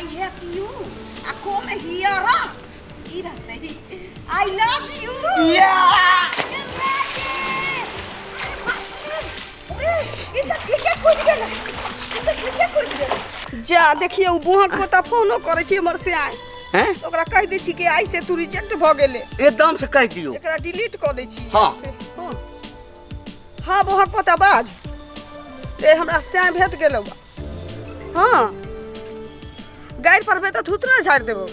I hate you. I come here. Ira sahi. I love you. Yeah! इतना ठीक है खुद गेला इतना ठीक है खुद गेला जा देखिए उ बुहक पोता फोनो करे छी हमर से आए हैं ओकरा कह दे छी कि आई से तू रिजेक्ट भ गेले एकदम से कह दियो एकरा डिलीट कर दे छी हाँ। हां बुहक पोता बाज ए हमरा से भेट गेलौ हां गाइड परबे तो थुतरा झाड़ देबो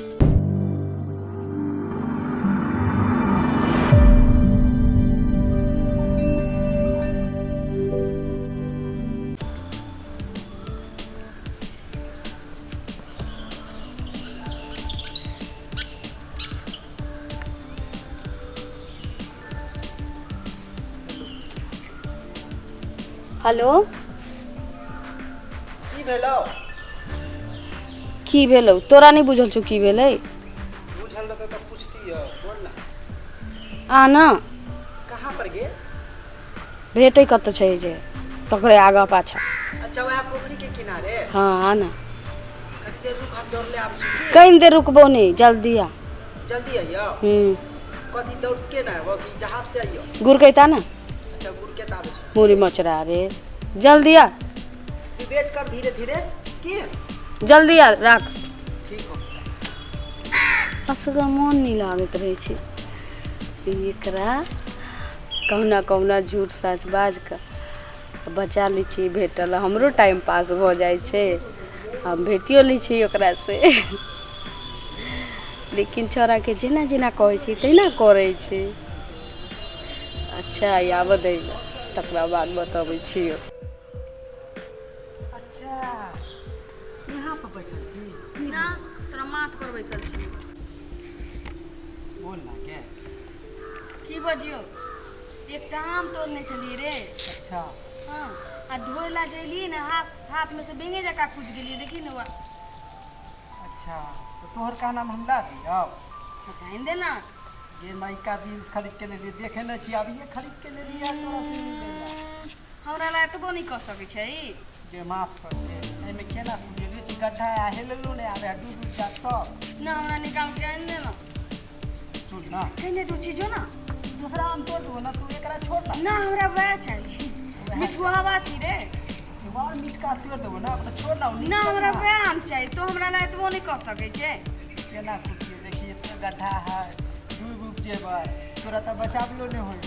हेलो की भेलो की भेलौ तोरा नहीं बुझल छौ की भेलै बुझल रहत त पूछती है बोल ना आ ना कहां पर गे भेटै कत छै जे तकरे आगा पाछा अच्छा वह पोखरी के किनारे हाँ आ ना कनी देर रुक हम दौड़ ले आबै छी कहीं देर रुकबो नहीं जल्दी आ जल्दी आइयो कथी दौड़ के ना वो कि जहाज से आइयो गुरकैता ना अच्छा गुड़ के ताबे छी मुरी मचरा रे जल्दी आ वेट कर धीरे धीरे की जल्दी आ राख ठीक हो असगा मन नहीं लागत रहे छै एकरा कहुना कहुना झूठ सच बाज के बचा ली छी भेटल हमरो टाइम पास भ जाय छै हम भेटियो ली छी ओकरा से लेकिन छोरा के जेना जेना कहै छी तेना करै छै अच्छा आब दै तकरा बाद बताबै छियो अच्छा यहाँ पर बैठल छी ना तोरा माथ पर बैसल छी बोल ना के की बजियो एकटा आम तोड़ने छलिए रे अच्छा हाँ आ ढोला जइली ना हाथ में से बेंगे जका कूद गेलिए देखी ना अच्छा तो तोहर का नाम हम ला दियो बताइन दे ना ये नयका बीन्स खरीद के ले देखे न छी अब ये खरीद के ले लिया तोरा से नहीं देला हमरा ला एतबो नहीं कह सकै छै जे माफ कर दे एमे केना बुझे छी गड्ढा आ हेललो ने आबे डूब जा तो ना हमरा निकाल के आइन दे ना सुन ना कहने तो चीजो ना दूसरा आम तोड़ दो ना तू एकरा छोड़ ना ना हमरा वह चाहिए मिठुआवा छी रे बार मीट का तोड़ देबो ना अपना छोड़ ना ना हमरा वह आम चाहिए तो हमरा ला एतबो नहीं कह सकै छै केना खुशी देखिए इतना गड्ढा है डूब जेबा तोरा तो बचावलो नहीं होई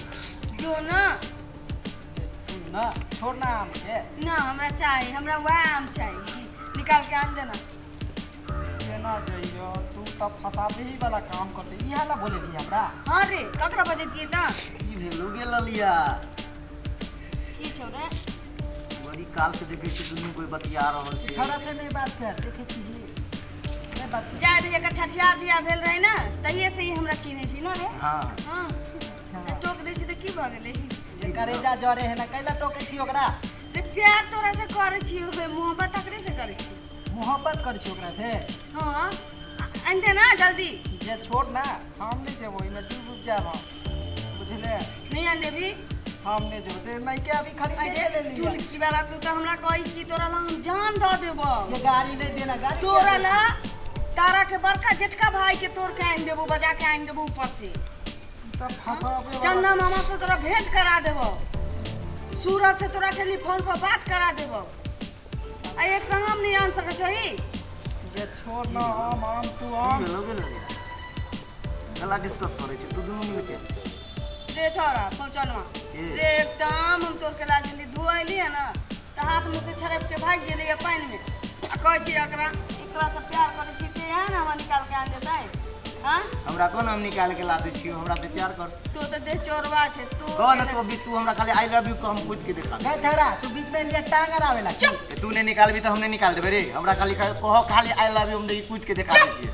जो ना सुन ना छोड़ ना आम के ना हमरा चाहिए हमरा वह आम चाहिए निकाल के आइन दे ना केना जइयो तू तो फसाबे ही वाला काम करते इहा ला बोले दी हमरा हाँ रे ककरा बजैतिए ना की भेलो गे ललिया की छौ रे बड़ी काल से देखे छी दुनू कोई बतिया रहल छै छोरा से नहीं बात कर देखे छी नहीं बात कर जाय रे एकर छठिया दिया भेल रहे ना तहिए से ही हमरा चिन्है छी ना रे हां हाँ अच्छा टोक दै छी तऽ की भऽ गेलै जे करेजा जरे है ना कैला टोके छी ओकरा तऽ प्यार तोरा से करै छी मोहब्बत तकरे से करै छी मोहब्बत कर छी ओकरा से हाँ आइन ना जल्दी जे छोड़ ना हम नहीं जेबो इमे डूब जाब बुझले नहीं आइन देबी हम नहीं जेबो ते नहीं के अभी खरीद के ले लिया चुल की वाला तू तो हमरा कहै छी तोरा ला हम जान दऽ देबो ये गाड़ी नहीं देना गाड़ी तोरा ला तारा के बड़का जेठका भाई के तोड़ के आइन देबो बजा के आइन देबो ऊपर से तब फसाबे चंदा मामा से तोरा भेंट करा देबो सूरज से तोरा टेलीफोन पर बात करा देबो आ एक काम नहीं आन सकै छही जे छोड़ ना आम तू आम कला डिस्कस करे छै तू दुनू मिल के रे छोरा पहुंचलवा रे एकदम हम तोर के लाजली धोइली है ना त हाथ मुंह से छरप के भाग गेली है पानी में आ कहै छी एकरा से प्यार करे छी ते है ना हम निकाल के आन देतै हां हमरा कोन हम निकाल के ला दे छियो हमरा से प्यार कर तो दे चोरवा छै तू कौन तो भी तू हमरा खाली आई लव यू कम पूछ के दिखा गए झगड़ा तू बीच में लिए टांग आवेला चुप तू ने निकालबी तो हम नहीं निकाल देबे रे हमरा खाली कहो खाली आई लव यू हम दे पूछ के दिखा दे छिए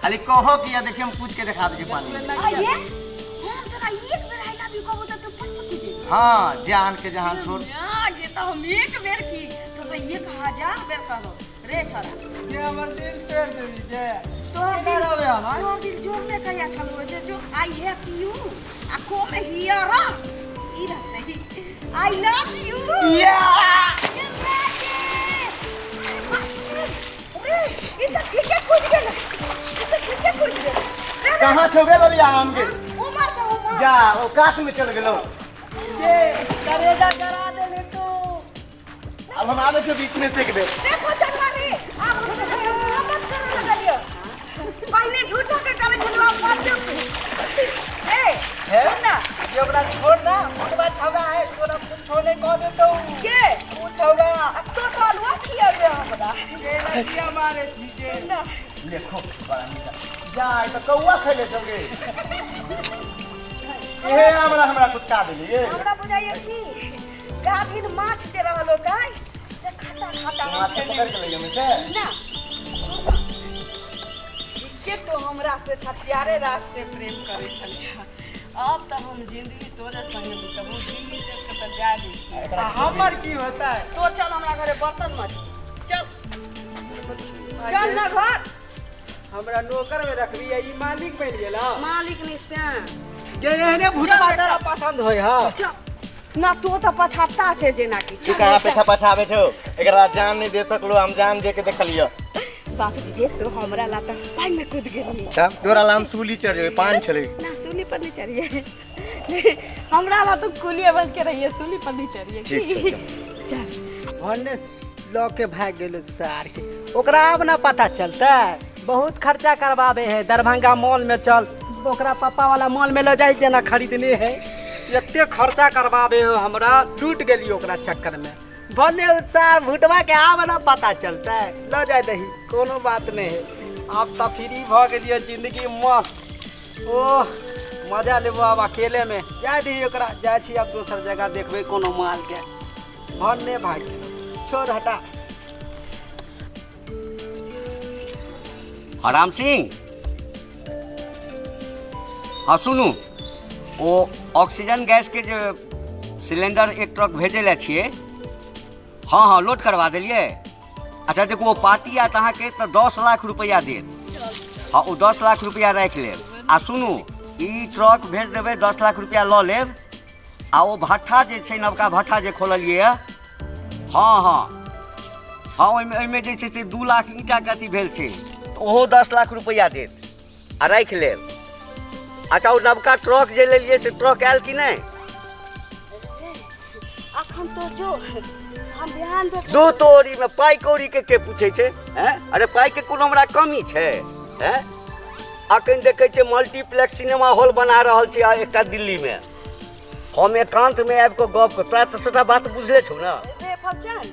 खाली कहो कि या देखिए हम पूछ के दिखा दे छिए पानी आइए हम तोरा एक बेर आई लव यू कहबो त तू फट सकी जे हां जान के जहां छोड़ ये तो हम एक बेर की तो 1000 बेर कहबो रे छोरा जे हमर दिल तोड़ देबी जे तोहर केना रहबे हम तोहर दिल जोड़ने कहिया छलौ जे जो आई हेट यू आ कम हियर ई रहते आई लव यू या इतना कहाँ छो गेलो या आम के उमर से उमर जा ओ काट में चल गेलो ये करेजा करा दे ले तू। अब हम आवे छो बीच में सेक दे देखो चलवारी आप मत करे लगलियो पहले झूठा के करे झूठा बात ए सुन ना ये ओकरा छोड़ ना मुटवा छौगा है तोरा कुछ छोड़े कह दे तो के तू छौगा अब तो कालवा खिया दे हमरा ये लड़कियां मारे ठीक है ना देखो बड़ा मीठा जा ई तो कौवा खैले छगे ए हमरा कुत्ता देली ए हमरा बुझाइए कि गाभिन माछ दे रहलो गाय से खट्टा खट्टा माछ पकड़ के ले में से ना के तो हमरा से छठियारे रात से प्रेम करे छलिया अब तब हम जिंदगी तोरे संग बिताबू दिल्ली से तो जा दै छी हमर की होता है तो चल हमरा घरे बर्तन मत चल चल ना घर हमरा नौकर में रखबी है ई मालिक बन गेला मालिक नहीं से जे एहने भूतवा तेरा पसंद होय हां चल ना तो पछाता छे जेना की तू कहां पे छपाछावे छो एकरा जान नहीं दे सकलो हम जान दे के देखलियो बाप रे तो हमरा ला त पानी में कूद गेली तब तोरा लाम सूली चढ़ गई पान चले ना सूली पर नहीं चढ़िए हमरा ला तो कुलिए बन के रहिए सूली पर नहीं चढ़िए ठीक चल भन्ने लो के भाग गेलो सार के ओकरा अब ना पता चलता बहुत खर्चा करवावे है दरभंगा मॉल में चल ओकरा पापा वाला मॉल में ले जाई जेना खरीदने है एते खर्चा करवावे हो हमरा टूट गेली ओकरा चक्कर में भन्ने उत्साह भुटवा के आब ना पता चलता है ल जाए दही कोनो बात नहीं है अब तो फ्री भ गेलियो जिंदगी मस्त ओह मजा लेबो अब अकेले में जाए दही ओकरा जाए छी अब दोसर जगह देखबे कोनो माल के भन्ने भाग गेलो छोड़ हटा हराम सिंह हाँ सुनू ओ ऑक्सीजन गैस के जो सिलेंडर एक ट्रक भेजे छिए हाँ हाँ लोड करवा दिलिए अच्छा देखो वो पार्टी आत अहाँके तो 10 लाख रुपया देत हाँ वो 10 लाख रुपया रख लेब आ सुनू ई ट्रक भेज देवे 10 लाख रुपया लऽ लेब आ वो भट्ठा जे छै नवका भट्ठा जे खोललिए हाँ हाँ हाँ ओहिमे जे छै से 2 लाख ईंटा के अथी भेल छै ओहो 10 लाख रुपया देत आ रख लेब अच्छा वो नवका ट्रक जे लेलिए से ट्रक आयल कि नहीं अखन तो जो हम ध्यान दे दो तोरी में पाई कौड़ी के पूछे छे हैं अरे पाई के कोनो हमरा कमी छे हैं अखन देखे छे मल्टीप्लेक्स सिनेमा हॉल बना रहल छी एकटा दिल्ली में हम एकांत में आबि के गप तोरा तो सबटा बात बुझले छौ ना रे फौजान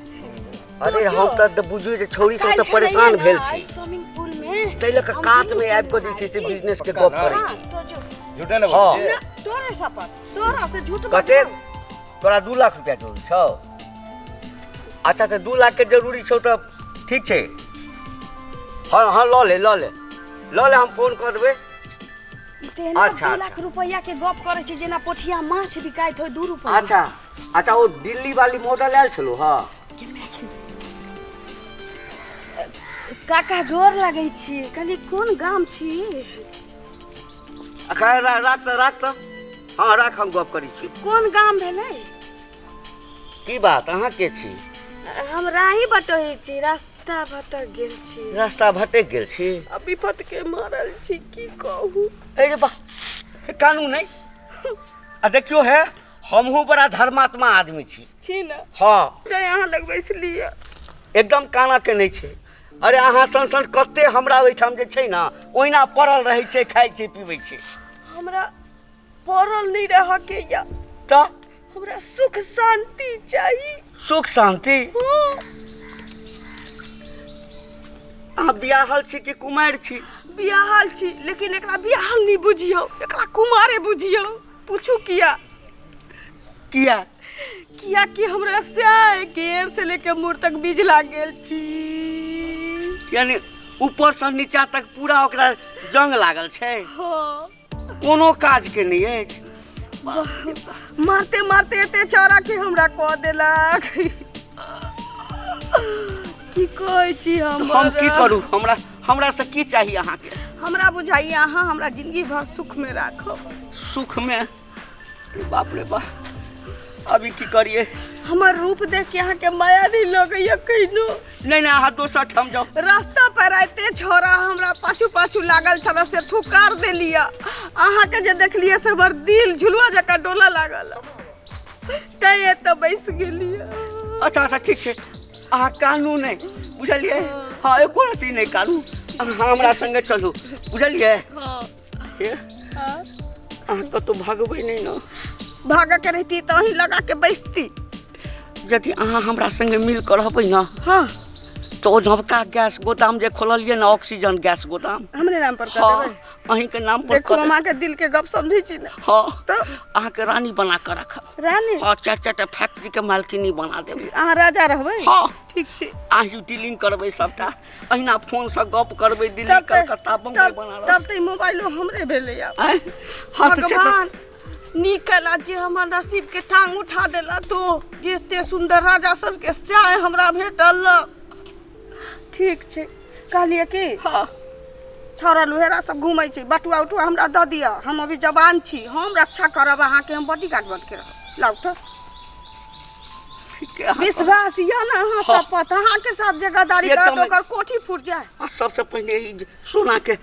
अरे हम तो बुझियो जे छोरी सब तो परेशान भेल छी स्विमिंग पूल में तै लक कात में आबि के जे छै से बिजनेस के गप करै छी तो जो झूठे न बोल तोरे सपर तोरा से झूठ कते तोरा 2 लाख रुपया जरूरी छौ अच्छा तो 2 लाख के जरूरी छौ तो ठीक छे हाँ हाँ ल ले हम फोन कर देबे अच्छा 2 लाख रुपया के गप करे छी जेना पोठिया माछ बिकाइत होय 2 रुपया अच्छा वो दिल्ली वाली मॉडल आयल छलो हाँ काका गोर लागै छी कनी कोन गाम छी राख हाँ राख हम गप करी छी कोन गाम भेलै की बात अहाँ के छी हम राही बटोही छी रास्ता भटक गेल छी रास्ता भटक गेल छी अभी फट के मारल छी की कहू ए रे बा कानून नहीं आ देखियो है हमहू बड़ा धर्मात्मा आदमी छी ना हाँ ते यहाँ लगबै इसलिए एकदम काना के नहीं छे अरे अहाँ सन कते हमरा ओहिठाम जे छै ना ओहिना पड़ल रहै छै खाइ छै पीबै छै हमरा पड़ल नहीं रह के या तो हमरा सुख शांति चाहिए सुख शांति अहाँ बियाहल छी कि कुमारि छी बियाहल छी लेकिन एकरा बियाहल नहीं बुझियो एकरा कुमारे बुझियो पूछू किया कि हमरा से केर से लेके मुर तक बिजला गेल छी यानी ऊपर से नीचा तक पूरा ओकरा जंग लागल छै हाँ कोनो काज के नहीं अछि मारते मारते एते चौरा के हमरा कह देलक की कहै छी हम की करू हमरा से की चाहिए अहाँ के हमरा बुझाइए अहाँ हमरा जिंदगी भर सुख में राखब सुख में बाप रे बाप अभी की करिए हमर रूप देख के अहाँ के माया नहीं लगैया कहिनो नहीं अहाँ दोसर ठाम जाओ रास्ता पर आते छोरा हमरा पाछू पाछू लागल छल से ठुकार देलिया। अहाँ के जे देखलिए से हमर दिल झुलुआ जका डोला लागल। तै त बैस गेलिए। अच्छा अच्छा ठीक छै, अहाँ कानू नहीं बुझलिए। हाँ एको रती नहीं कानू, अहाँ हमरा संगे चलू बुझलिए। हाँ अहाँ कतौ भागबै नहीं न? भागा के रहती तो ही लगा के बैसती। यदि अहाँ हमरा संगे मिल कर रहबै न, हाँ तो ओ नवका गैस गोदाम जे खोललिए न, ऑक्सीजन गैस गोदाम, हमरे नाम पर कर हाँ देबै। अहीं के नाम पर देखो कर मामा के दिल के गप समझै छी न। हाँ तो अहाँ के रानी बना कर रखब। रानी हाँ 4-4टा फैक्ट्री के मालकिनी बना देबै। अहाँ राजा रहबै। हाँ ठीक छै। अहाँ डीलिंग करबै सबटा, अहिना फोन से गप करबै दिल्ली कलकत्ता बम्बई बनारस। तब त मोबाइलो हमरे भेलै अब। हाँ तो भगवान निकला जे हमर नसीब के टांग उठा देला। तो जेते सुंदर राजा सब के चाय हमरा भेटल। ठीक छै कहलिए कि हाँ छौरा लुहेरा सब घूमै छै, बटुआ उटुआ हमरा द दिया। हम अभी जवान छी, हम रक्षा करब अहाँ के, हम बॉडीगार्ड बन के रहब। लाउ त विश्वास या ना अहाँ सब पर। अहाँ के साथ जे गद्दारी करत ओकर कोठी फूट जाए। सबसे पहले ई सोना के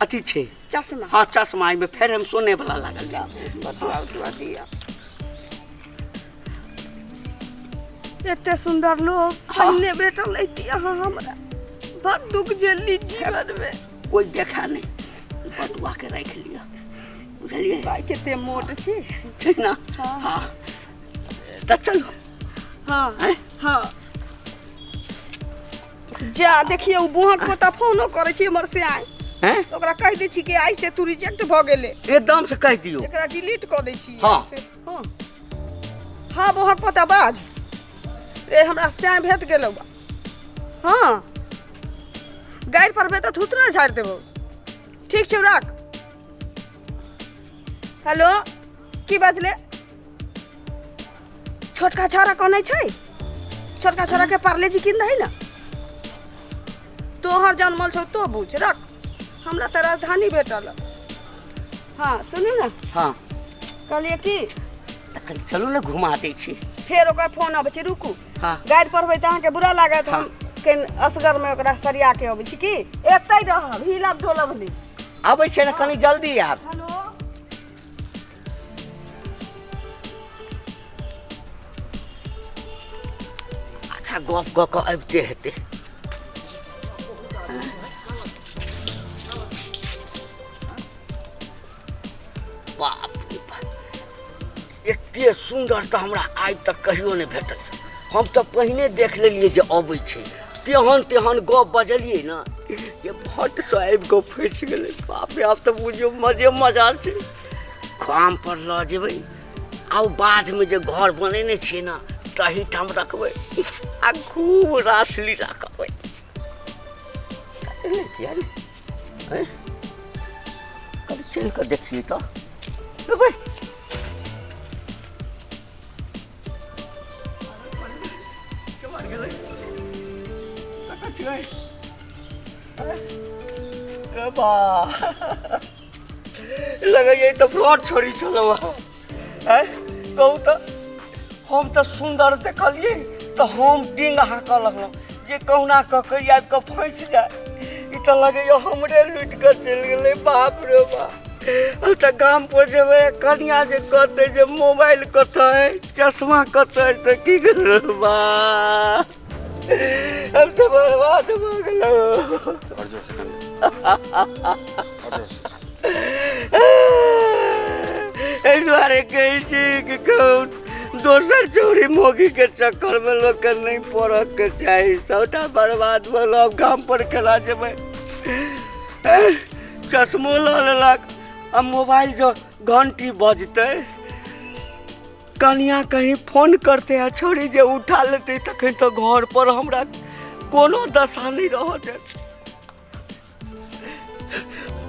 अथी छै चश्मा। हाँ चश्मा में फेर हम सोने वाला लागल जा। बटुआ उटुआ दिया। एते सुंदर लोग पहले भेटल ऐती अहाँ हमरा। बड़ दुख झेलली जीवन में। कोई देखा नहीं, बटुआ के रख लिया बुझलिए। भाई केते मोट छी। ठीक ना? हाँ तो चलो। हाँ हाँ जा देखिए उ बुहक पोता फोनो करे छी हमर से आइ। हैं ओकरा कह दे छी कि आई से तू रिजेक्ट भ गेले। एकदम से कह दियो। एकरा डिलीट कर दे छी। हाँ। हाँ हाँ बुहक पोता बाज रे हमरा से भेट गेलौ बा। हाँ गाइर पर बे तो थूतना झाड़ देबो। ठीक छै राख। हेलो की बाजले? छोटका छोरा कोने छै? छोटका छोरा के पार्ले जी किन दही ना। तोहर जन्मल छौ तो बुझ रख। हमरा त राजधानी भेटल। हाँ सुनू ना। हाँ कहलिए कि चलू ना घुमा दै छी। फेर ओकर फोन आबै छै रुकू। हाँ गाइड पढ़बै त अहाँ के बुरा लागत। हम के असगर में ओकरा सरिया के अबै छी कि एतै रहब हिलब ढोलब नहीं। आबै छै ना कनी जल्दी आब। हेलो अच्छा गप ग के आबिते हेतै। बाप रे बाप एते सुंदर तो हमरा आज तक कहियो नहीं भेटल। हम तो पहिने देख लेलिए जे अबै छै, तेहन तेहन गप बजलिए ना ये भट से आबि के फंस गेलै। बाप रे अब तो बुझियो मजे मजा छै। काम पर ल जेबै आ बाद में जे घर बनेने छियै ना तही ठाम रखबै आ खूब रासली रखबै। कल चल कर देखिए तो भाई। लगे तो फ्रॉड छोड़ी चलो कहू तो हम तो सुंदर देखलिए तो हम डिंग हाक लगल जे कहुना ककई आबि के फंस जाए। ई तो लगे हमरे लूट कर चल गए। बाप रे बाप अब तो गाम पर जेबे कनिया जे कहते जे मोबाइल कतै चश्मा कतै तो की करबा। अब तो बर्बाद हो गेलो। एहि दुआरे कहै छी कि दोसर चोरी मोगी के चक्कर में लोग के नहीं पड़े के चाहिए। सबटा बर्बाद भेल। अब गाम पर केना जेबै? चश्मो ल लेलक आ मोबाइल जो घंटी बजते कनिया कहीं फोन करते आ छोड़ी जे उठा लेते तखन तो घर पर हमरा कोनो दशा नहीं रह देत।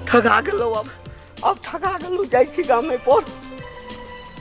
ठगा गेलो अब ठगा गेलो। जाइ छी गामे पर।